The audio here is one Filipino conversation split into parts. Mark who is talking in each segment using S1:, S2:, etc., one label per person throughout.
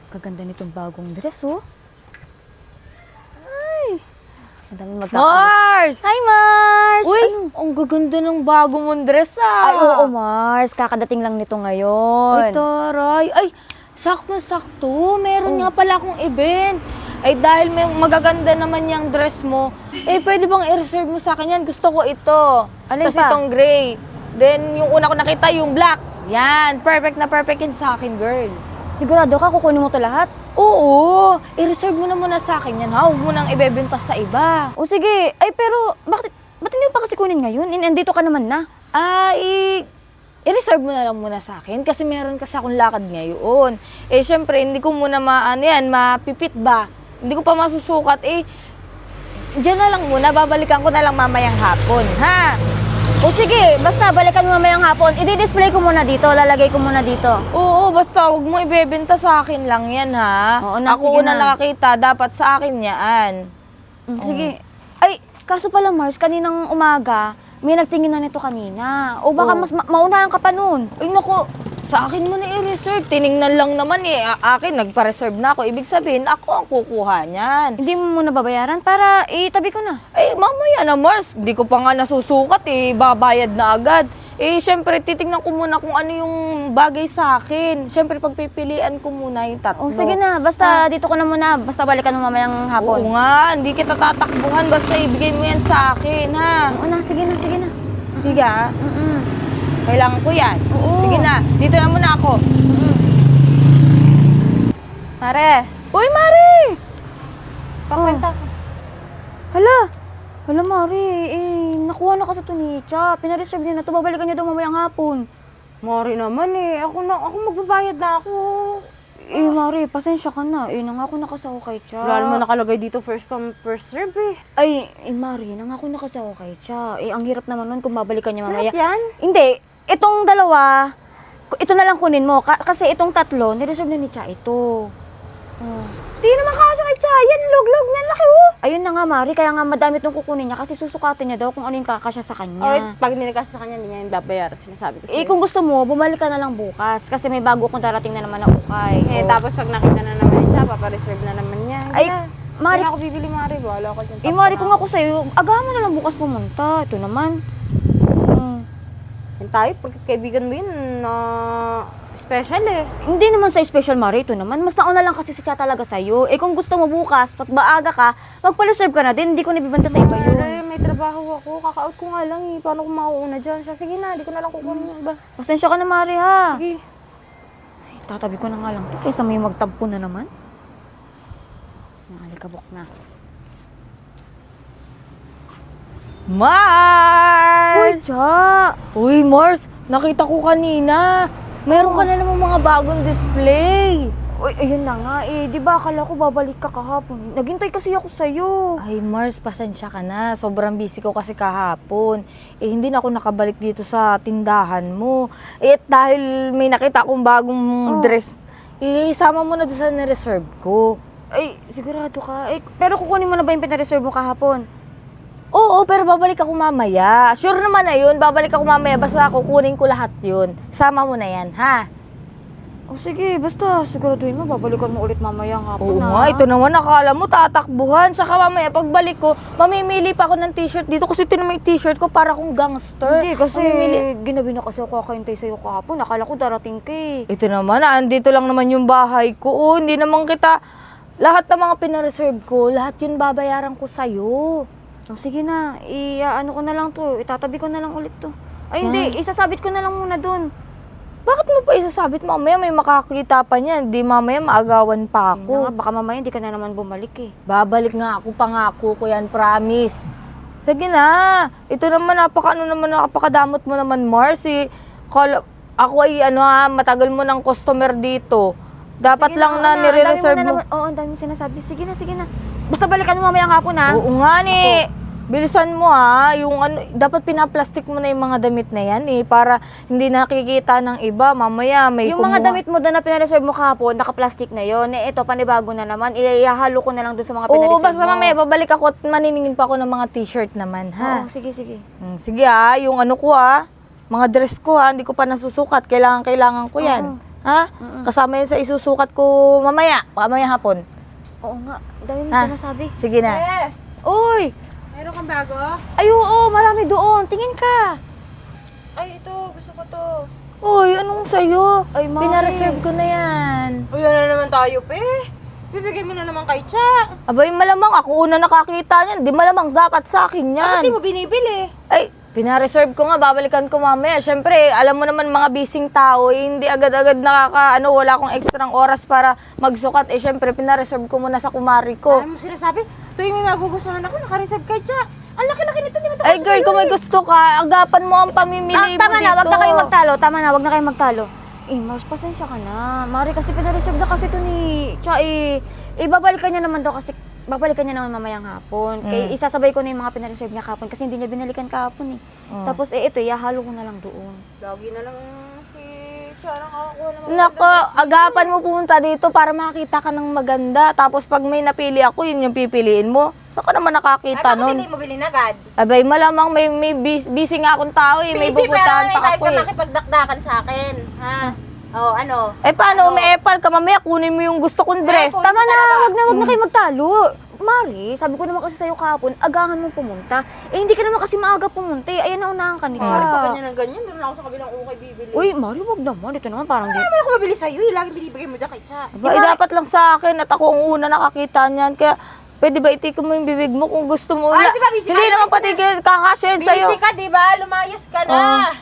S1: Kaganda nitong bagong dress, oh. Ay, madami
S2: Mars!
S1: Hi, Mars!
S2: Uy,
S1: Ano?
S2: ang gaganda ng bago mong dress
S1: Ay, oo, Mars. Kakadating lang nito ngayon.
S2: Ay, taray. Ay, sakto-sakto. Meron nga pala akong event. Ay, dahil may magaganda naman yung dress mo, pwede bang i-reserve mo sa akin yan? Gusto ko ito.
S1: Alin
S2: Tapos
S1: pa?
S2: itong gray. Then, yung una ko nakita, yung black. Yan, perfect na perfect yan sa akin, girl.
S1: Sigurado ka, kukunin mo to lahat?
S2: Oo, i-reserve mo na muna sa akin yan, ha? Huwag mo nang ibebenta sa iba.
S1: O sige. Ay, pero ba't hindi mo pa kasi kunin ngayon? Nandito ka naman na.
S2: I-reserve mo na lang muna sa akin kasi meron kasi akong lakad ngayon. Syempre, hindi ko muna mapipit ba? Hindi ko pa masusukat. Diyan na lang muna, babalikan ko na lang mamayang hapon, ha?
S1: O sige, basta balikan mo mamayang hapon. I-display ko muna dito, lalagay ko muna dito.
S2: Oo, basta huwag mo ibebenta sa akin lang yan, ha?
S1: Oo na,
S2: Ako
S1: sige
S2: una
S1: na.
S2: nakakita, dapat sa akin yan.
S1: Sige. Ay, kaso pala Mars, kaninang umaga, may nagtingin na nito kanina. O baka
S2: Oo.
S1: mas maunahan ka pa nun.
S2: Ay, naku, sa akin mo na i-reserve. Tiningnan lang naman akin, nagpa-reserve na ako. Ibig sabihin, ako ang kukuha niyan.
S1: Hindi mo muna babayaran para itabi ko na.
S2: Mamaya na, Mars. Hindi ko pa nga nasusukat, babayad na agad. Siyempre, titingnan ko muna kung ano yung bagay sa akin. Siyempre, pagpipilian ko muna yung tatlo.
S1: O sige na, basta dito ko na muna. Basta balikan mo mamayang hapon.
S2: Oo nga, hindi kita tatakbuhan. Basta ibigay mo yan sa akin, ha?
S1: Oo na, sige na, sige na.
S2: Sige, ha? Kailangan ko yan.
S1: Oo.
S2: Sige na, dito na muna ako.
S1: Mare!
S2: Uy, Mari! Pakwenta ko.
S1: Hala Mare, nakuha na kasi ito ni Cha. Pinareserve niya na ito, babalikan niya daw mamayang hapon.
S2: Mari naman ako magbabayad na ako.
S1: Mare, pasensya ka na. Nangako na kasi ako kay Cha.
S2: Wala naman nakalagay dito first come, first serve
S1: Mare, nangako na kasi ako kay Cha. Ang hirap naman nun kung babalikan niya mamaya.
S2: Lahat yan?
S1: Hindi. Itong dalawa, ito na lang kunin mo. Kasi itong tatlo, nireserve na ni Cha ito.
S2: Di naman kasya kay Chayan, log-log niyan, laki oh.
S1: Ayun na nga, Mari. Kaya nga madami itong kukunin niya kasi susukatin niya daw kung ano yung kakasya sa kanya.
S2: Pag nilakas sa kanya, hindi niya yung babayaran, sinasabi ko
S1: Kung gusto mo, bumalik ka na lang bukas. Kasi may bago kong darating na naman na ukay.
S2: Tapos pag nakita na naman siya, papareserve na naman niya.
S1: Mari,
S2: Hindi ako bibili, Mari. Wala ko dyan.
S1: Mari, kung ako sa'yo, agahan mo na lang bukas pumunta. Ito naman.
S2: Yan tayo, pagkakaibigan mo yun, special
S1: Hindi naman sa special, Mari. Ito naman. Mas nauna lang kasi si Cha talaga sa'yo. Kung gusto mo bukas, pag maaga ka, magpa-reserve ka na din. Hindi ko nabibenta sa iba yun.
S2: May trabaho ako. Kaka-out ko nga lang Paano ko mauuna dyan? Sige na, di ko na lang kukunin yung iba.
S1: Pasensya ka na, Mari, ha?
S2: Sige.
S1: Tatabi ko na nga lang to kaysa may magtampo na naman. Nakalikabok na.
S2: Mars!
S1: Cha!
S2: Uy, Mars, nakita ko kanina. Meron ka na namang mga bagong display.
S1: Uy, ayun na nga Di ba akala ko babalik ka kahapon? Naghintay kasi ako sa'yo.
S2: Ay, Mars, pasensya ka na. Sobrang busy ko kasi kahapon. Hindi na ako nakabalik dito sa tindahan mo. Dahil may nakita akong bagong dress, isama mo na doon sa nireserve ko.
S1: Sigurado ka. Pero kukunin mo na ba yung pinareserve mo kahapon?
S2: Oo, pero babalik ako mamaya. Sure naman na yun, babalik ako mamaya. Basta kukunin ko lahat yun. Sama mo na yan, ha?
S1: Sige, basta siguraduhin mo, babalikan mo ulit mamayang hapon
S2: Oo nga, ito naman nakala mo tatakbuhan. Saka mamaya pagbalik ko, mamimili pa ako ng t-shirt dito kasi ito naman yung t-shirt ko para akong gangster.
S1: Hindi, kasi
S2: Mamimili.
S1: ginabi na kasi ako kakahintay sa'yo kahapon. Akala ko darating ka
S2: Ito naman, andito lang naman yung bahay ko. Hindi naman kita, lahat ng mga pinareserve ko, lahat yun babayaran ko sa'yo.
S1: Sige na, ano ko na lang to, itatabi ko na lang ulit to. Hindi, isasabit ko na lang muna dun.
S2: Bakit mo pa isasabit? Mamaya may makakita pa niyan. Di mamaya maagawan pa ako.
S1: Baka mamaya hindi ka na naman bumalik
S2: Babalik nga ako, pangako ko yan, promise. Sige na. Ito naman, napakadamot mo naman, Mars. Ako ay matagal mo ng customer dito. Dapat
S1: Sige
S2: lang na nire-reserve mo.
S1: Oo, ang dami mo sinasabi. Sige na. Basta balikan mo mamayang hapon, ha?
S2: Oo nga ni. Bilisan mo dapat pinaplastic mo na yung mga damit na yan para hindi nakikita ng iba. Mamaya may
S1: Yung mga damit mo doon na pinareserve mo kahapon, naka-plastic na yon. Ito, panibago na naman. Ihahalo ko na lang doon sa mga
S2: Oo,
S1: pinareserve
S2: basta
S1: mo.
S2: mamaya babalik ako at maniningin pa ako ng mga t-shirt naman, ha?
S1: Oo, sige.
S2: Sige yung ko mga dress ko hindi ko pa nasusukat. Kailangan ko yan. Ha? Kasama yun sa isusukat ko mamaya hapon.
S1: Oo nga, dahil mo
S2: Ha?
S1: sinasabi.
S2: Sige na.
S1: Uy!
S3: Meron kang bago?
S1: Ay, oo, marami doon. Tingin ka.
S3: Ay, ito. Gusto ko to.
S2: Uy, anong sa'yo?
S1: Ay, Mari.
S2: Pinareserve ko na yan.
S3: Uy, na naman tayo, pe. Bibigay mo na naman kay Cha.
S2: Abay, malamang ako una nakakita niyan. Di malamang dapat sa akin yan.
S3: Bakit di mo binibili?
S2: Ay, pinareserve ko nga, babalikan ko mamaya. Siyempre, alam mo naman mga busing tao, hindi agad-agad wala akong ekstrang oras para magsukat. Siyempre, pinareserve ko muna sa kumari ko.
S3: Alam mo sinasabi, tuwing may magugustuhan ako, nakareserve kay Cha. Ang laki-laki nito, di mo ito
S2: Ay, girl, kung may gusto ka, agapan mo ang pamimili mo
S1: Tama
S2: dito.
S1: na, wag na kayo magtalo. Tama na, wag na kayo magtalo. Mars, pasensya ka na. Mari, kasi pinareserve na kasi ito ni... Tsaka ibabalikan niya naman daw kasi... Babalikan niya naman mamayang hapon. Kaya isasabay ko na yung mga pinareserve niya kahapon kasi hindi niya binalikan kahapon eh. Tapos ito, ihalo ko na lang doon.
S3: Lagi na lang si Cha nakakuha naman.
S2: Nako, agapan mo pumunta dito para makakita ka ng maganda. Tapos pag may napili ako, yun yung pipiliin mo. Saan ka naman nakakita
S3: Bakit
S2: nun?
S3: hindi mo bilhin agad?
S2: Abay, malamang may busy nga akong tao eh. May
S3: Busy, pero
S2: pupuntahan
S3: may
S2: pa
S3: time
S2: ako
S3: ka
S2: eh.
S3: makipagdakdakan sa akin. Ha? Oh, ano?
S2: Eh paano, may epal ka mamaya, kunin mo yung gusto kong dress.
S3: kunin
S1: Tama
S3: ko
S1: na,
S3: talaga.
S1: wag na kayo magtalo. Mari, sabi ko naman kasi sa'yo kahapon, agahan mong pumunta. Hindi ka naman kasi maaga pumunta eh. Ayan na unahan ka ni
S3: Sorry pa
S1: Cha.
S3: ganyan ng ganyan. Doon ako sa kabilang ukay bibili.
S1: Uy, Mari, wag naman. Ito naman parang di...
S3: Ano naman ako mabili sa'yo eh. Lagi binibigay mo dyan kay Cha.
S2: Aba, dapat lang sa akin at ako ang una nakakita niyan. Kaya pwede ba itikom mo yung bibig mo kung gusto mo?
S3: Ay, di ba, busy
S2: Hindi
S3: ka?
S2: naman pati kakasya yun sa'yo.
S3: Busy ka, di ba? Lumayas ka na.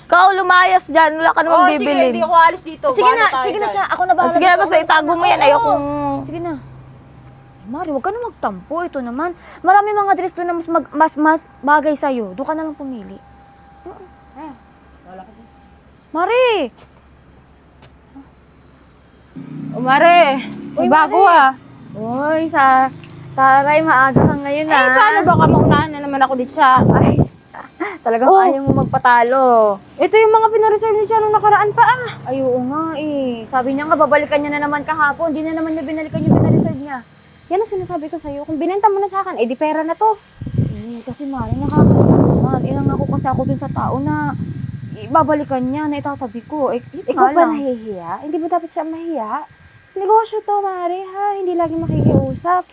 S2: Ikaw lumayas dyan, wala ka namang
S3: Oh, sige,
S2: bibilin.
S3: hindi ako alis dito.
S1: Sige
S3: Bahala
S1: na,
S3: tayo
S1: sige na,
S3: dyan.
S1: Cha. Ako na bahala.
S2: Sige na, basta itago mo yan. Ayokong...
S1: Sige na. Mari, wag ka na magtampo. Ito naman. Marami mga dress doon na mas bagay sa'yo. Doon ka na lang pumili. Mari!
S3: Mare, may bago ah.
S1: Uy, taray, maaga ka ngayon
S3: Ay, paano baka maunahan na naman ako di Cha?
S1: Ay, talagang ayaw mo magpatalo.
S3: Ito yung mga pinareserve ni Cha nung nakaraan pa ah.
S1: Ay, oo nga eh. Sabi niya nga, babalikan niya na naman kahapon. Hindi na naman niya binalikan yung pinareserve niya.
S3: Yan ang sinasabi ko sa'yo. Kung binenta mo na sa akin, eh di pera na to.
S1: Kasi Mari, nakakatawa naman. Inangako kasi ako dun sa tao na babalikan niya, na itatabi ko.
S3: Ikaw ba nahihiya? Hindi mo dapat siya mahiya? Negosyo to, Mari, ha? Hindi lagi makikiusap.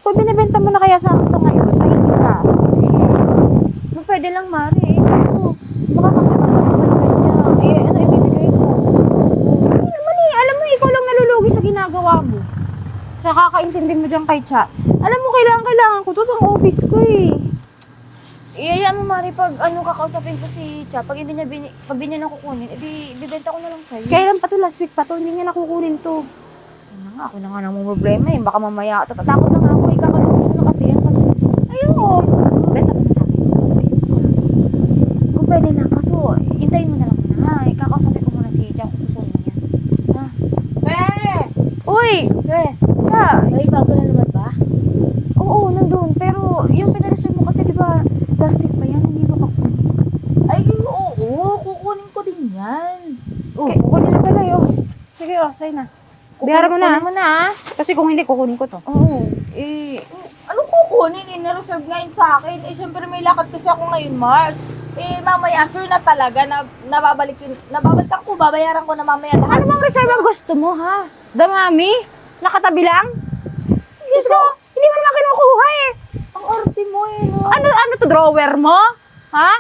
S3: Kung binibenta mo na kaya sa akin to ngayon, tahimik ka.
S1: Pwede lang, Mari. Kaso, baka kasi babalikan niya. Ano ibibigay ko?
S3: Hindi naman eh. Alam mo, ikaw lang nalulugi sa ginagawa mo. Nakakaintindi mo dyan kay Cha. Alam mo, kailangan ko to. Itong office ko eh.
S1: Iyayaan mo, Mari, pag kakausapin ko si Cha, pag hindi niya nakukunin, ibibenta ko na lang sa'yo.
S3: Kailan pa to? Last week pa to. Hindi niya nakukunin to.
S1: Ako na nga namang problema eh. Baka mamaya, takot na nga ako. Ikakalimutan ko na kasi yan.
S3: Ayoko. Benta mo na sa akin.
S1: Kung pwede na, kaso, hintayin mo na lang muna, ha? Kakausapin ko muna si Cha kung kukunin niya. Ha? Uy! Cha!
S2: May bago na naman ba?
S1: Oo, nandun. Pero, yung pinareserve mo kasi, di ba, plastic pa yan, hindi ba kukunin?
S2: Ay, oo, kukunin ko din yan.
S3: Kukunin na pala yun. Sige, sa'yo na. Bayaran mo na.
S1: Kukunin mo na, ha?
S3: Kasi kung hindi, kukunin ko to.
S1: Oo.
S2: Anong kukunin? Na-reserve ngayon sa akin. Siyempre may lakad kasi ako ngayon, Mars. Mamaya, sure na talaga na nababalikan ko, babayaran ko na mamaya lahat.
S3: Ano bang reserve ang gusto mo, ha? Damami? Nakatabi lang? Diyos ko, hindi mo naman kinukuha eh.
S2: Ang arte mo no?
S3: Ano to, drawer mo? Ha?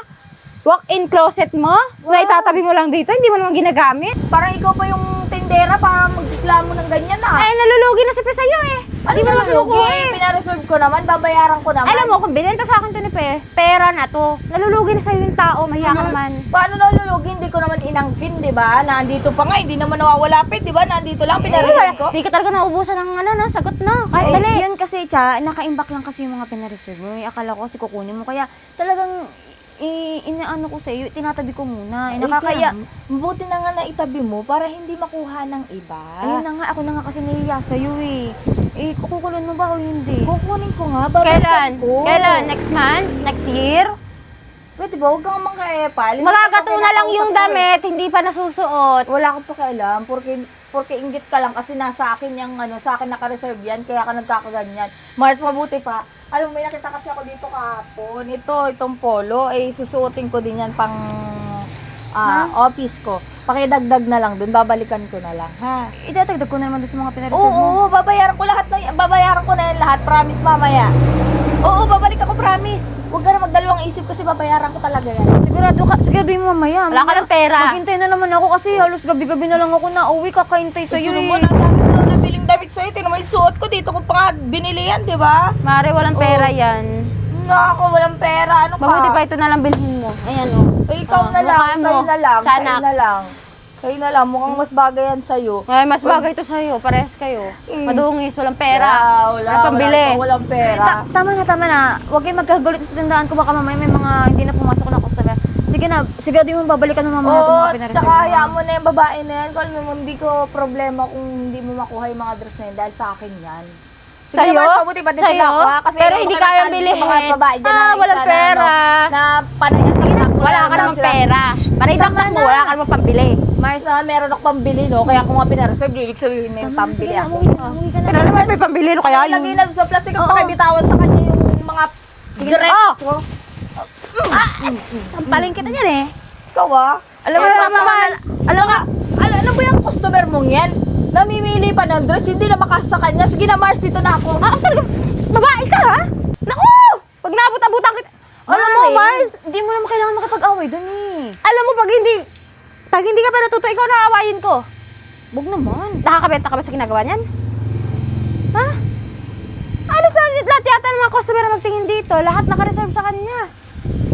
S3: Walk-in closet mo? Na itatabi mo lang dito, hindi mo naman ginagamit?
S2: Parang ikaw pa yung tindera para magreklamo ng ganyan
S3: Ay, nalulugi na si Pe sa'yo eh.
S2: Ano
S3: Hindi mo naman kinukuha eh.
S2: Pinareserve ko naman, babayaran ko naman.
S3: Alam mo, kung binenta sa akin to ni Pe, pera na to. Nalulugi na sa'yo yung tao, mahiya ka naman.
S2: Paano nalulugi? Hindi ko naman inangkin, di ba? Nandito pa nga, hindi naman nawawalapit, di ba? Nandito lang, pinareserve ko.
S3: Di ka talaga naubusan ng sagot na. Kahit
S1: Ay,
S3: dali.
S1: yun kasi, Cha, naka-imbak lang kasi yung mga pinareserve mo. Akala ko kasi kukunin mo. Kaya talagang inaano ko sa iyo, tinatabi ko muna. Nakakaya.
S2: Mabuti na nga na itabi mo para hindi makuha ng iba.
S1: Ayun na nga, ako na nga kasi nahiya sa iyo eh. Kukunin mo ba o hindi?
S2: Kukunin ko nga, babalikan ko.
S3: Next month? Next year?
S2: Pwede ba? Huwag kang mangka-epal.
S3: Magagato na lang yung damit, hindi pa nasusuot.
S2: Wala akong pakialam, porque inggit ka lang kasi nasa akin yung sa akin naka-reserve yan, kaya ka nagkakaganyan. Mas mabuti pa. Alam mo, may nakita kasi ako dito kahapon. Itong polo, susuotin ko din yan pang office ko. pakidagdag na lang dun, babalikan ko na lang, ha?
S1: Idadagdag ko na naman doon sa mga pinareserve mo.
S2: Oo, babayaran ko na yan lahat, promise mamaya. Oo, babalik ako, promise. Huwag ka na magdalawang isip kasi babayaran ko talaga yan.
S1: Siguraduhin mo mamaya.
S2: Wala ka ng pera.
S1: Maghintay na naman ako kasi halos gabi-gabi na lang ako na uwi, kakaintay sa'yo
S2: Yun
S1: eh.
S2: mo, ang dami ko lang nabiling damit sa'yo. Tinan mo yung suot ko dito ko pa nga binili yan, di ba?
S4: Mare, walang pera yan.
S2: Nako, walang pera. Ano ka?
S4: Mabuti pa ito na lang bilhin mo. Ayan o.
S2: Eh, ikaw na lang,
S4: mukha mo.
S2: sa'yo na lang,
S4: Sanak.
S2: sa'yo na lang. Sa'yo na lang, mukhang mas bagay yan sa'yo.
S4: Ay, mas bagay ito sa'yo. Parehas kayo. Madungis, walang pera.
S2: Wala,
S4: Walang pambili.
S2: Walang pera.
S1: Tama na. Huwag kayong magkagulit sa tandaan ko. Baka mamaya may mga hindi na pumasok na customer. Sige na, siguraduhin mo babalikan mo mamaya itong
S2: Oo,
S1: mga pinareserve
S2: tsaka
S1: mo.
S2: hayaan mo na yung babae na yan. Kung hindi ko problema kung hindi mo makuha yung mga dress na yun dahil sa akin yan. Sige,
S4: Sa'yo?
S2: mas mabuti pa din
S4: Sa'yo?
S2: ako, ha? Kasi
S4: Pero
S2: yung
S4: hindi
S2: mga
S4: kayang
S2: natal-
S4: bilhin.
S2: yung mga babae dyan na
S4: Walang
S2: isa na,
S4: pera.
S2: na panayan sa itak mo
S4: Wala
S2: lang
S4: ka
S2: daw
S4: namang
S2: sila.
S4: pera. Panay mo, wala ka namang pambili.
S2: Mars, meron ako pambili, no? Kaya kung nga pinareserve, ibig sabihin may pambili ako.
S1: Umuwi ka na.
S4: Pero naman may pambili, no kaya yun.
S2: Lagay na sa plastic ang pakibitawan sa kanya yung mga dress
S4: Oh!
S2: ko.
S4: Sampalin kita niyan eh.
S2: Ikaw ah. Alam mo naman, alam mo yung customer mong yan? Namimili pa ng dress, hindi na makas sa kanya. Sige na, Mars, dito na ako.
S4: Ah, talaga, babae ka ha? Naku! Pag naabot-abutan kita. Alam mo, Mars,
S1: Hindi mo naman kailangan makipag-away doon eh.
S4: alam mo pag hindi ka pa natuto, ikaw na aawayin ko.
S1: Huwag naman.
S4: Nakakabenta ka ba sa ginagawa niyan? Ha? Alos na lahat yata ng mga customer na magtingin dito. Lahat naka-reserve sa kanya.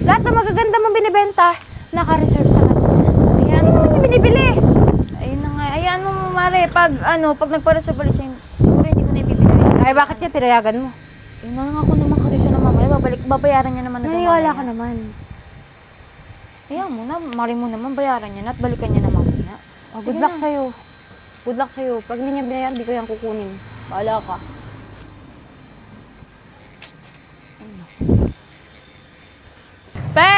S4: Lahat ng magaganda mong binibenta, naka-reserve sa kanya. Ayan. Hindi naman niya binibili.
S1: Ayun na nga. Ayan mo, Mare. Pag nagpa-reserve ulit siya, siguro hindi ko na ibibigay.
S4: Ay, bakit niya pinayagan mo?
S1: Yun na nga ako naman kasi siya na mamaya. Babayaran niya naman na
S4: Naniwala ka naman.
S1: Ayan mo na. Mare mo naman. Bayaran niya na at balikan niya na mamaya.
S4: Oh,
S1: Sige
S4: good luck
S1: na.
S4: sa'yo. Good luck sa'yo. Pag hindi niya binayaran, di ko yan kukunin.
S2: Wala ka.
S1: Pe!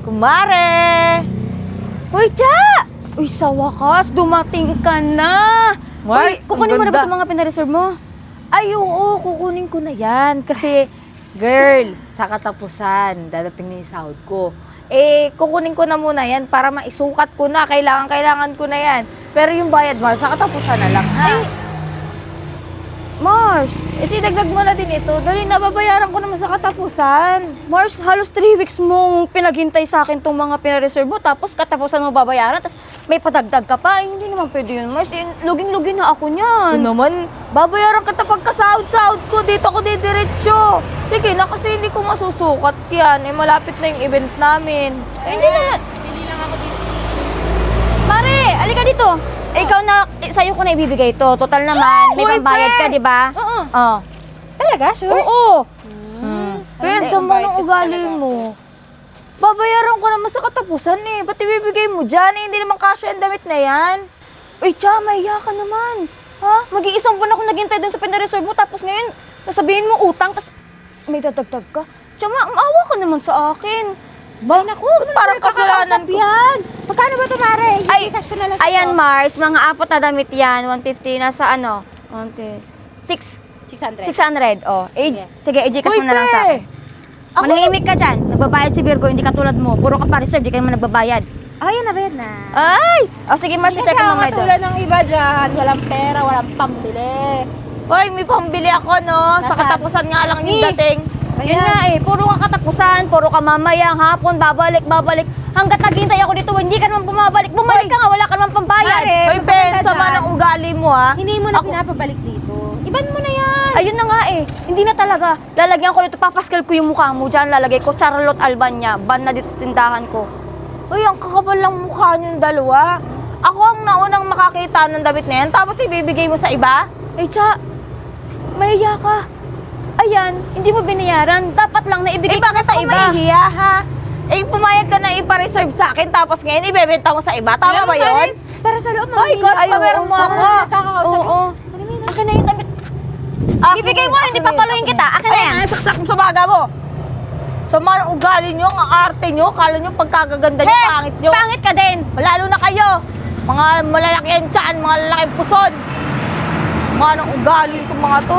S1: Kumare! Uy, Cha! Uy, sa wakas, dumating ka na! Uy,
S2: Mars,
S1: kukunin
S2: ang
S1: mo na ba
S2: ganda.
S1: itong mga pinareserve mo?
S2: Ay, oo, kukunin ko na yan. Kasi, girl, sa katapusan, dadating na yung sahod ko. Eh, kukunin ko na muna yan para maisukat ko na. Kailangan ko na yan. Pero yung bayad, Mars, sa katapusan na lang, ha?
S1: Mars!
S2: Eh, sinagdag mo na din ito. Dali, nababayaran ko naman sa katapusan.
S1: Mars, halos 3 weeks mong pinaghintay sa akin itong mga pinareserve mo, tapos katapusan mo babayaran, tapos may padagdag ka pa. Ay, hindi naman pwede yun, Mars. Luging-lugi na ako niyan.
S2: Ito naman, babayaran kita pagkasahod-sahod ko. Dito ako didiretso. Sige na, kasi hindi ko masusukat yan. Eh, malapit na yung event namin.
S1: Hindi naman. Mare, alika dito. Ikaw na, sa'yo ko na ibibigay ito. Total naman, may
S2: Uy,
S1: pambayad
S2: Pe!
S1: ka, di ba?
S2: Oo.
S1: Oh.
S4: Talaga? Sure?
S1: Oo.
S2: Pero sa mo ng ugali mo. Babayaran ko naman sa katapusan eh. Ba't ibibigay mo dyan? Eh, hindi naman kasya ang damit na yan.
S1: Uy, Cha, mahiya ka naman. Ha? Mag-iisang buwan ako naghintay dun sa pinareserve mo, tapos ngayon, nasabihin mo utang, tapos may dadagdag ka. Cha, maawa ka naman sa akin.
S4: Ba, naku,
S2: Parang kasalanan ko.
S4: yan. Magkano ba ito, Mare?
S1: Ay,
S4: I-cash ko na lang
S1: Ayan, Mars, mga apat na damit yan. 150 nasa ano?
S4: 600.
S1: 600. Oh. Sige, i-gcash
S2: Uy,
S1: mo na lang
S2: Pe!
S1: sa akin. Manahimik ka dyan. Nagbabayad si Virgo, hindi katulad mo. Puro ka pa-reserve, di ka naman nagbabayad.
S4: Oh, yan na ba yan na?
S1: Ay! O sige, Mars,
S4: Kasi
S1: i-check mo
S4: ako
S1: nga doon.
S4: katulad ng iba dyan, walang pera, walang pambili.
S2: Hoy, may pambili ako, no? Sa
S4: Nasaan?
S2: katapusan nga lang yung dating.
S1: Yun nga eh, puro ka katapusan, puro ka mamayang hapon, babalik. Hanggat naghintay ako dito, hindi ka naman bumabalik. Bumalik ka nga, wala ka naman pambayad.
S4: Mare,
S2: Hoy, Ben, sama ng ugali mo, ha?
S4: Hindi mo na pinapabalik dito. Iban mo na yan.
S1: Ayun na nga eh, hindi na talaga. Lalagyan ko dito, papaskal ko yung mukha mo dyan, lalagay ko Charlotte Albania, ban na dito sa tindahan ko.
S2: Uy, ang kakapal lang mukha niyong dalawa. Ako ang naunang makakita ng damit na yan, tapos ibibigay mo sa iba?
S1: Eh, Cha, mahiya ka. Ayan, hindi mo binayaran. Dapat lang na ibigay
S2: Eh,
S1: ko
S2: bakit
S1: na sa
S2: ako
S1: iba.
S2: mahihiya, ha? Eh, pumayag ka na ipa-reserve sa akin, tapos ngayon ibebenta mo sa iba. Tama ba yun?
S4: Para sa loob,
S2: Hoy, customer mo ako.
S1: Oo. Akin na yung damit. Bibigay mo, hindi papaluin kita. Akin na yan.
S2: Ay, saksak mo sa baga mo. Sama ng ugali nyo, ang arte nyo, kala nyo pagkagaganda nyo, pangit nyo.
S1: Pangit ka din.
S2: Lalo na kayo, mga malalaki ang tiyan, mga lalaking puson. Mga ng ugali itong mga to.